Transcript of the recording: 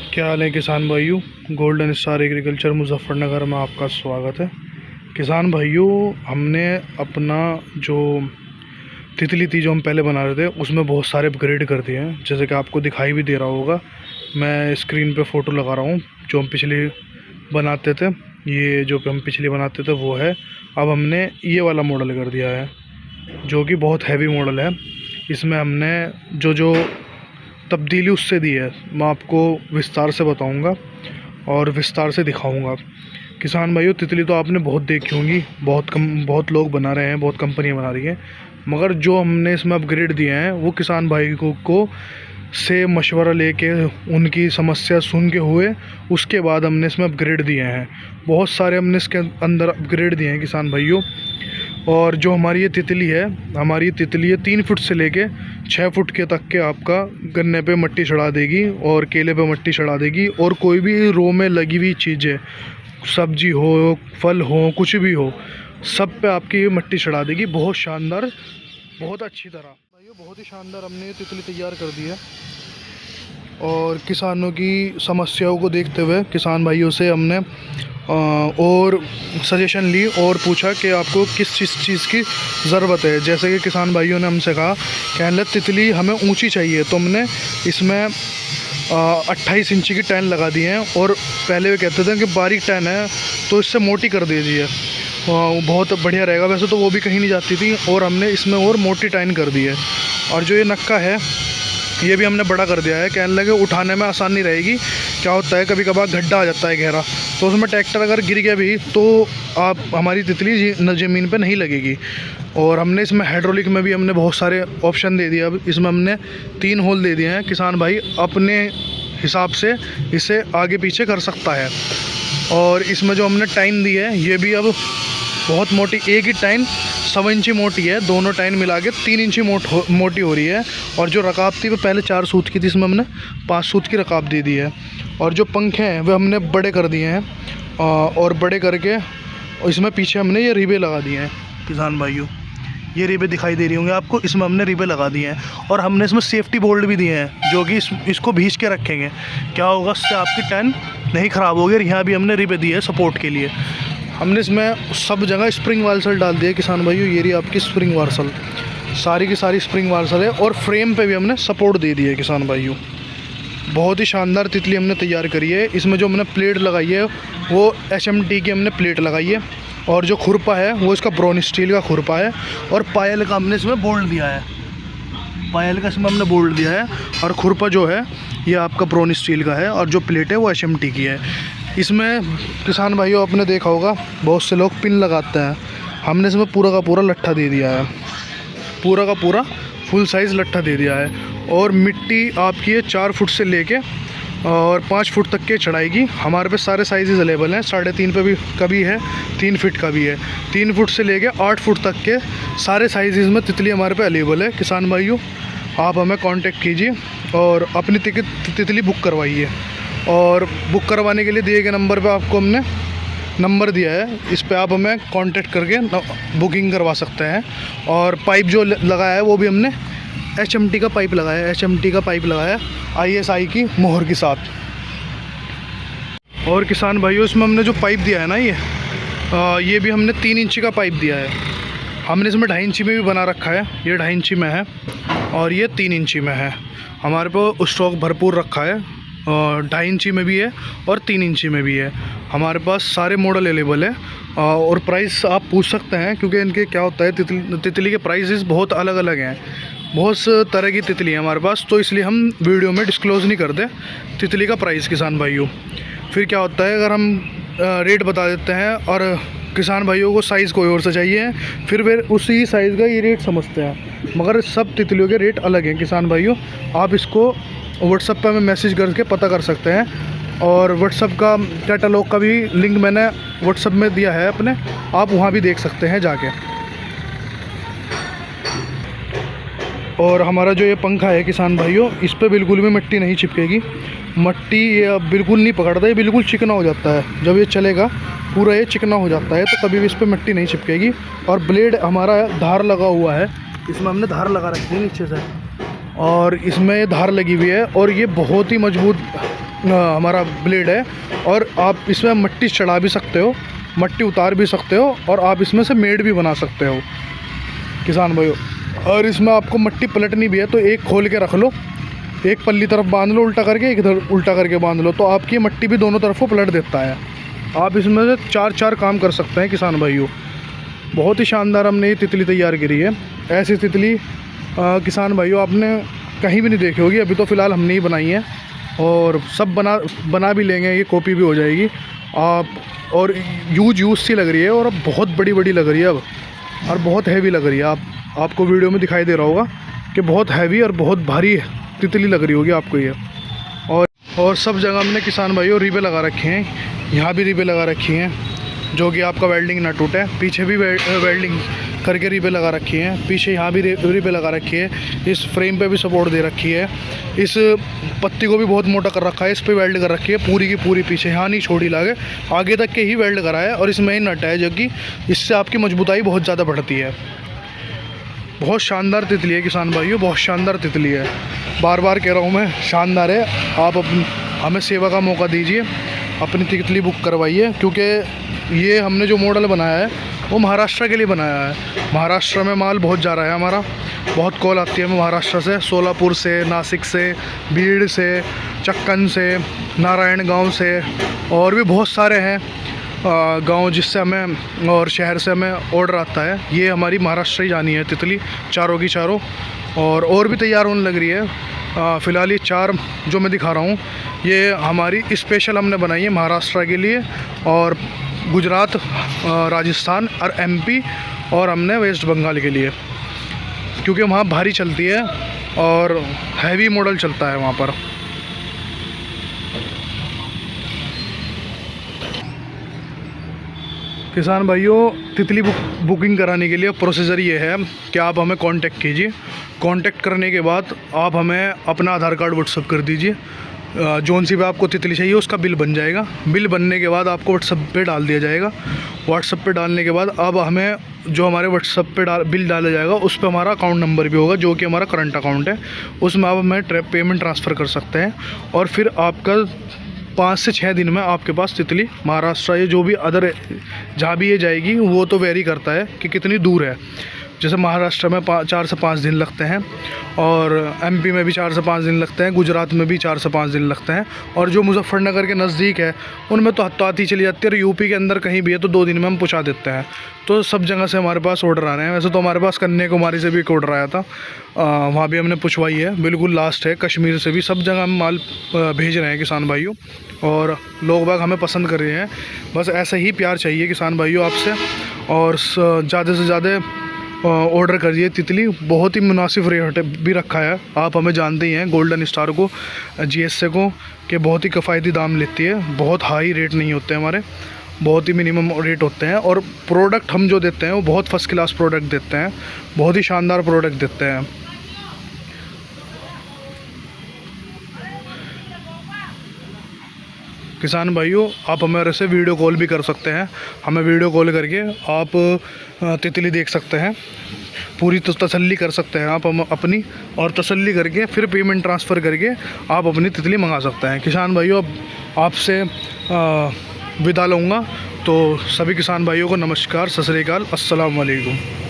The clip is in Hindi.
क्या हाल है किसान भाइयों। गोल्डन स्टार एग्रीकल्चर मुजफ्फरनगर में आपका स्वागत है। किसान भाइयों, हमने अपना जो तितली थी जो हम पहले बना रहे थे उसमें बहुत सारे अपग्रेड कर दिए हैं, जैसे कि आपको दिखाई भी दे रहा होगा। मैं स्क्रीन पे फ़ोटो लगा रहा हूँ जो हम पिछले बनाते थे। ये जो हम पिछले बनाते थे वो है। अब हमने ये वाला मॉडल कर दिया है जो कि बहुत हैवी मॉडल है। इसमें हमने जो जो तब्दीली उससे दी है मैं आपको विस्तार से बताऊंगा और विस्तार से दिखाऊंगा। किसान भाइयों, तितली तो आपने बहुत देखी होंगी, बहुत लोग बना रहे हैं, बहुत कंपनियां बना रही हैं, मगर जो हमने इसमें अपग्रेड दिए हैं वो किसान भाई को से मशवरा लेके उनकी समस्या सुन के हुए उसके बाद हमने इसमें अपग्रेड दिए हैं। बहुत सारे हमने इसके अंदर अपग्रेड दिए हैं किसान भाइयों। और जो हमारी ये तितली है, हमारी ये तितली है 3 फुट से लेके 6 फुट के तक के आपका गन्ने पे मट्टी चढ़ा देगी और केले पे मट्टी चढ़ा देगी। और कोई भी रो में लगी हुई चीज़ें, सब्जी हो, फल हो, कुछ भी हो, सब पे आपकी ये मट्टी चढ़ा देगी। बहुत शानदार, बहुत अच्छी तरह भाइयों, बहुत ही शानदार हमने ये तितली तैयार कर दी है। और किसानों की समस्याओं को देखते हुए किसान भाइयों से हमने और सजेशन ली और पूछा कि आपको किस चीज़ की ज़रूरत है। जैसे कि किसान भाइयों ने हमसे कहा कि तितली हमें ऊंची चाहिए, तो हमने इसमें 28 इंची की टैन लगा दी है। और पहले वे कहते थे कि बारीक टैन है तो इससे मोटी कर दीजिए, बहुत बढ़िया रहेगा। वैसे तो वो भी कहीं नहीं जाती थी और हमने इसमें और मोटी टैन कर दी है। और जो ये नक्का है ये भी हमने बड़ा कर दिया है, कहने लगे उठाने में आसानी रहेगी। क्या होता है कभी कभार गड्ढा आ जाता है गहरा, तो उसमें ट्रैक्टर अगर गिर गया भी तो आप हमारी तितली ज़मीन पे नहीं लगेगी। और हमने इसमें हाइड्रोलिक में भी हमने बहुत सारे ऑप्शन दे दिए। अब इसमें हमने 3 होल दे दिए हैं, किसान भाई अपने हिसाब से इसे आगे पीछे कर सकता है। और इसमें जो हमने टाइन दी है ये भी अब बहुत मोटी, एक ही टाइन 7 इंची मोटी है, दोनों टाइन मिला के 3 इंची मोटी हो रही है। और जो रकाब थी वो पहले 4 सूत की थी, इसमें हमने 5 सूत की रकाब दे दी है। और जो पंखे हैं वो हमने बड़े कर दिए हैं और बड़े करके इसमें पीछे हमने ये रिबे लगा दिए हैं। किसान भाइयों, ये रिबे दिखाई दे रही होंगी आपको, इसमें हमने रिबे लगा दिए हैं। और हमने इसमें सेफ्टी बोल्ट भी दिए हैं जो कि इसको भींच के रखेंगे। क्या होगा, उससे आपकी टैन नहीं ख़राब होगी। और यहाँ भी हमने रिबे दिए है सपोर्ट के लिए। हमने इसमें सब जगह स्प्रिंग वार्सल डाल दिया किसान भाइयों। ये रही आपकी स्प्रिंग वार्सल, सारी की सारी स्प्रिंग वार्सल है। और फ्रेम पे भी हमने सपोर्ट दे दिया है किसान भाइयों। बहुत ही शानदार तितली हमने तैयार करी है। इसमें जो हमने प्लेट लगाई है वो HMT की हमने प्लेट लगाई है। और जो खुरपा है वो इसका ब्राउन स्टील का खुरपा है। और पायल का हमने इसमें बोल्ट दिया है, पायल का इसमें हमने बोल्ट दिया है। और खुरपा जो है ये आपका ब्राउन स्टील का है और जो प्लेट है वो HMT की है। इसमें किसान भाइयों आपने देखा होगा बहुत से लोग पिन लगाते हैं, हमने इसमें पूरा का पूरा लट्ठा दे दिया है, पूरा का पूरा फुल साइज़ लट्ठा दे दिया है। और मिट्टी आपकी है 4 फुट से लेके और 5 फुट तक के चढ़ाएगी। हमारे पे सारे साइज़ अवेलेबल हैं, 3.5 पे भी का भी है, 3 फीट का भी है। 3 फुट से लेके 8 फुट तक के सारे साइज़ में तितली हमारे पे अवेलेबल है। किसान भाइयों, आप हमें कांटेक्ट कीजिए और अपनी तितली बुक करवाइए। और बुक करवाने के लिए दिए गए नंबर पे आपको हमने नंबर दिया है, इस पे आप हमें कांटेक्ट करके बुकिंग करवा सकते हैं। और पाइप जो लगाया है वो भी हमने HMT का पाइप लगाया है, HMT का पाइप लगाया है ISI की मोहर के साथ। और किसान भाइयों, इसमें हमने जो पाइप दिया है ना ये भी हमने 3 इंची का पाइप दिया है। हमने इसमें 2.5 इंची में भी बना रखा है, ये 2.5 इंची में है और ये 3 इंची में है। हमारे पास स्टॉक भरपूर रखा है, 2.5 इंची में भी है और 3 इंची में भी है। हमारे पास सारे मॉडल अवेलेबल है। और प्राइस आप पूछ सकते हैं क्योंकि इनके क्या होता है, तितली के प्राइसेस बहुत अलग अलग हैं, बहुत तरह की तितली है हमारे पास, तो इसलिए हम वीडियो में डिस्क्लोज़ नहीं करते तितली का प्राइस किसान भाइयों। फिर क्या होता है, अगर हम रेट बता देते हैं और किसान भाइयों को साइज़ कोई और से चाहिए, फिर वे उसी साइज़ का ये रेट समझते हैं, मगर सब तितलियों के रेट अलग हैं किसान भाइयों। आप इसको व्हाट्सएप पर हमें मैसेज करके पता कर सकते हैं। और व्हाट्सएप का कैटलॉग का भी लिंक मैंने व्हाट्सएप में दिया है अपने, आप वहाँ भी देख सकते हैं जाके। और हमारा जो ये पंखा है किसान भाइयों, इस पर बिल्कुल भी मिट्टी नहीं चिपकेगी। मट्टी ये अब बिल्कुल नहीं पकड़ता, ये बिल्कुल चिकना हो जाता है। जब ये चलेगा पूरा ये चिकना हो जाता है तो कभी भी इस पर मिट्टी नहीं चिपकेगी। और ब्लेड हमारा धार लगा हुआ है, इसमें हमने धार लगा रखी है नीचे से। और इसमें ये धार लगी हुई है और ये बहुत ही मजबूत हमारा ब्लेड है। और आप इसमें मिट्टी चढ़ा भी सकते हो, मिट्टी उतार भी सकते हो और आप इसमें से मेड़ भी बना सकते हो किसान भाइयों। और इसमें आपको मिट्टी पलटनी भी है तो एक खोल के रख लो, एक पल्ली तरफ बांध लो उल्टा करके, एक इधर उल्टा करके बांध लो, तो आपकी मिट्टी भी दोनों तरफ को पलट देता है। आप इसमें से 4 काम कर सकते हैं किसान भाइयों। बहुत ही शानदार हमने ये तितली तैयार करी है। ऐसी तितली किसान भाइयों आपने कहीं भी नहीं देखी होगी। अभी तो फ़िलहाल हमने ही बनाई है और सब बना भी लेंगे, ये कॉपी भी हो जाएगी आप। और यूज सी लग रही है और अब बहुत बड़ी लग रही है अब, और बहुत हैवी लग रही है। आपको वीडियो में दिखाई दे रहा होगा कि बहुत हैवी और बहुत भारी तितली लग रही होगी आपको ये। और सब जगह हमने किसान भाइयों रिबे लगा रखे हैं, यहाँ भी रिबे लगा रखी हैं जो कि आपका वेल्डिंग ना टूटे। पीछे भी वेल्डिंग करके रिबे लगा रखी हैं, पीछे यहाँ भी रिबे लगा रखी है। इस फ्रेम पे भी सपोर्ट दे रखी है, इस पत्ती को भी बहुत मोटा कर रखा है, इस पे वेल्ड कर रखी है पूरी की पूरी। पीछे यहाँ नहीं छोड़ी लागे, आगे तक के ही वेल्ड करा है। और इसमें ही नट है जो कि इससे आपकी मजबूताई बहुत ज़्यादा बढ़ती है। बहुत शानदार तितली है किसान भाइयों, बहुत शानदार तितली है। बार बार कह रहा हूँ मैं, शानदार है। आप हमें सेवा का मौका दीजिए, अपनी तितली बुक करवाइए, क्योंकि ये हमने जो मॉडल बनाया है वो महाराष्ट्र के लिए बनाया है। महाराष्ट्र में माल बहुत जा रहा है हमारा, बहुत कॉल आती है महाराष्ट्र से, सोलापुर से, नासिक से, बीड़ से, चक्कन से, नारायण गांव से, और भी बहुत सारे हैं गांव जिससे हमें और शहर से हमें ऑर्डर आता है। ये हमारी महाराष्ट्र ही जानी है तितली चारों की चारों, और भी तैयार होने लग रही है। फ़िलहाल ये 4 जो मैं दिखा रहा हूँ ये हमारी स्पेशल हमने बनाई है महाराष्ट्र के लिए, और गुजरात, राजस्थान और MP, और हमने वेस्ट बंगाल के लिए, क्योंकि वहाँ भारी चलती है और हैवी मॉडल चलता है वहाँ पर। किसान भाइयों, तितली बुकिंग कराने के लिए प्रोसीजर ये है कि आप हमें कांटेक्ट कीजिए। कांटेक्ट करने के बाद आप हमें अपना आधार कार्ड व्हाट्सअप कर दीजिए। जौन सी भी आपको तितली चाहिए उसका बिल बन जाएगा। बिल बनने के बाद आपको व्हाट्सअप पे डाल दिया जाएगा। व्हाट्सअप पे डालने के बाद अब हमें जो हमारे व्हाट्सअप पे बिल डाला जाएगा उस पर हमारा अकाउंट नंबर भी होगा, जो कि हमारा करंट अकाउंट है। उसमें आप हमें पेमेंट ट्रांसफ़र कर सकते हैं, और फिर आपका 5 से 6 दिन में आपके पास तितली महाराष्ट्र या जो भी अदर जहाँ भी ये जाएगी वो तो वेरी करता है कि कितनी दूर है। जैसे महाराष्ट्र में 4 से 5 दिन लगते हैं, और MP में भी 4 से 5 दिन लगते हैं, गुजरात में भी 4 से 5 दिन लगते हैं, और जो मुजफ्फरनगर के नज़दीक है उनमें तो हत्तो हाथी चली जाती है। और UP के अंदर कहीं भी है तो 2 दिन में हम पहुंचा देते हैं। तो सब जगह से हमारे पास ऑर्डर आ रहे हैं। वैसे तो हमारे पास कन्याकुमारी से भी एक ऑर्डर आया था, वहाँ भी हमने पूछवाई है, बिल्कुल लास्ट है। कश्मीर से भी, सब जगह हम माल भेज रहे हैं किसान भाइयों, और लोग बाग हमें पसंद कर रहे हैं। बस ऐसा ही प्यार चाहिए किसान भाइयों आपसे, और ज़्यादा से ज़्यादा ऑर्डर करिए। तितली बहुत ही मुनासिब रेट भी रखा है। आप हमें जानते ही हैं गोल्डन स्टार को, GSA को, कि बहुत ही किफ़ायती दाम लेती है। बहुत हाई रेट नहीं होते हमारे, बहुत ही मिनिमम रेट होते हैं। और प्रोडक्ट हम जो देते हैं वो बहुत फर्स्ट क्लास प्रोडक्ट देते हैं, बहुत ही शानदार प्रोडक्ट देते हैं। किसान भाइयों, आप हमारे से वीडियो कॉल भी कर सकते हैं। हमें वीडियो कॉल करके आप तितली देख सकते हैं, पूरी तसल्ली कर सकते हैं आप हम अपनी, और तसल्ली करके फिर पेमेंट ट्रांसफ़र करके आप अपनी तितली मंगा सकते हैं। किसान भाइयों, अब आपसे विदा लूँगा, तो सभी किसान भाइयों को नमस्कार, सत श्री अकाल, अस्सलाम वालेकुम।